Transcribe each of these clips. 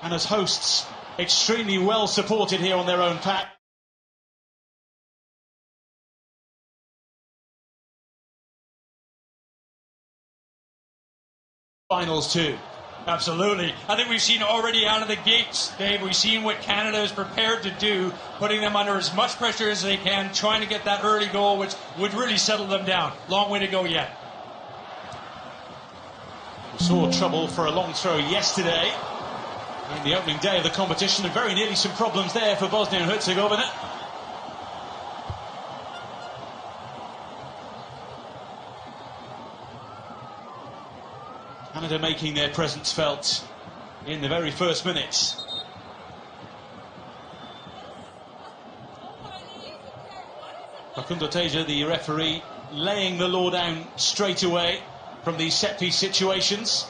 And as hosts, extremely well supported here on their own patch. Finals too. Absolutely. I think we've seen already out of the gates, Dave, we've seen what Canada is prepared to do, putting them under as much pressure as they can, trying to get that early goal, which would really settle them down. Long way to go yet. We saw trouble for a long throw yesterday in the opening day of the competition, and very nearly some problems there for Bosnia and Herzegovina. Canada making their presence felt in the very first minutes. Facundo Teja, the referee, laying the law down straight away from these set-piece situations.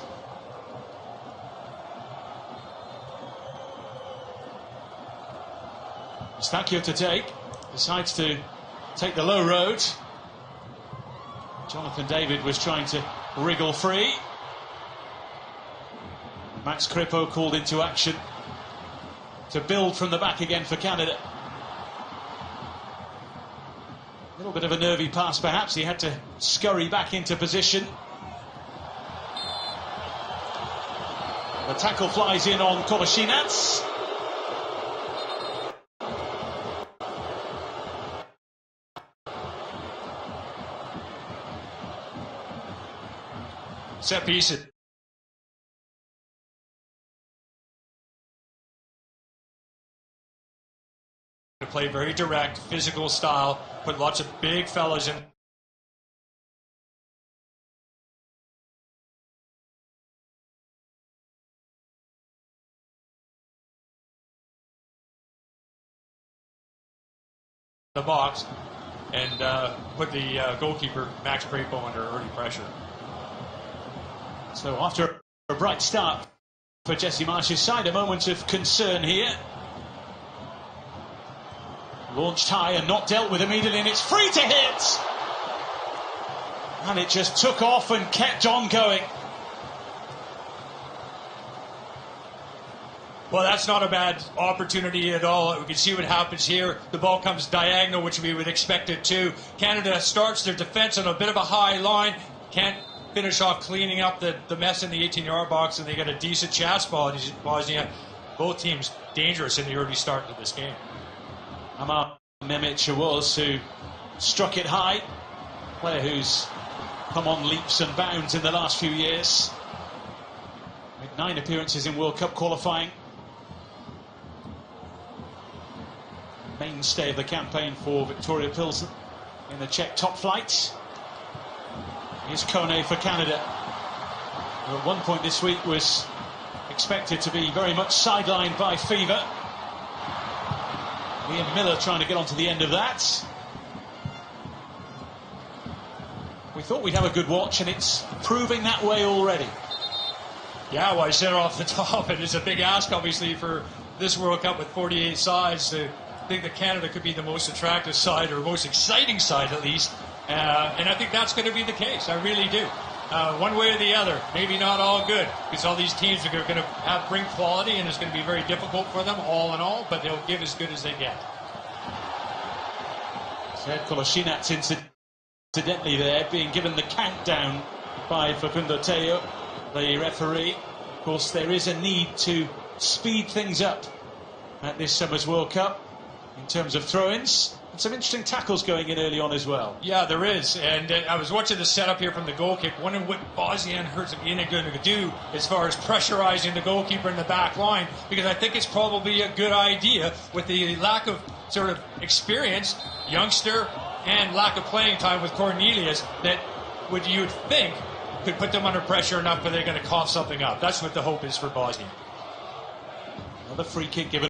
Stakio to take, decides to take the low road. Jonathan David was trying to wriggle free. Max Kripo called into action to build from the back again for Canada. A little bit of a nervy pass perhaps, he had to scurry back into position. The tackle flies in on Kolasinac. Set piece. To play very direct, physical style, put lots of big fellas in. The box and put the goalkeeper Max Kripo under early pressure. So after a bright start for Jesse Marsh's side, a moment of concern here. Launched high and not dealt with immediately, and it's free to hit! And it just took off and kept on going. Well, that's not a bad opportunity at all. We can see what happens here. The ball comes diagonal, which we would expect it to. Canada starts their defense on a bit of a high line. Can't finish off cleaning up the mess in the 18-yard box, and they get a decent chance ball. Bosnia, both teams dangerous in the early start of this game. Amar Memic was who struck it high. Player who's come on leaps and bounds in the last few years. With 9 appearances in World Cup qualifying. Mainstay of the campaign for Victoria Pilsen in the Czech top flight. Here's Kone for Canada, who at one point this week was expected to be very much sidelined by fever. Ian Miller trying to get onto the end of that. We thought we'd have a good watch, and it's proving that way already. Yeah, well, I said off the top, and it's a big ask, obviously, for this World Cup with 48 sides to think that Canada could be the most attractive side, or most exciting side at least. And I think that's going to be the case. I really do. One way or the other, maybe not all good, because all these teams are going to bring quality, and it's going to be very difficult for them, all in all, but they'll give as good as they get. Said Kolasinac incidentally there, being given the countdown by Facundo Teja, the referee. Of course, there is a need to speed things up at this summer's World Cup in terms of throw-ins. And some interesting tackles going in early on as well. Yeah, there is. And I was watching the setup here from the goal kick, wondering what Bosnia and Herzegovina are going to do as far as pressurizing the goalkeeper in the back line, because I think it's probably a good idea with the lack of sort of experience, youngster, and lack of playing time with Cornelius, that what you would think could put them under pressure enough, but they're going to cough something up. That's what the hope is for Bosnia. Another free kick given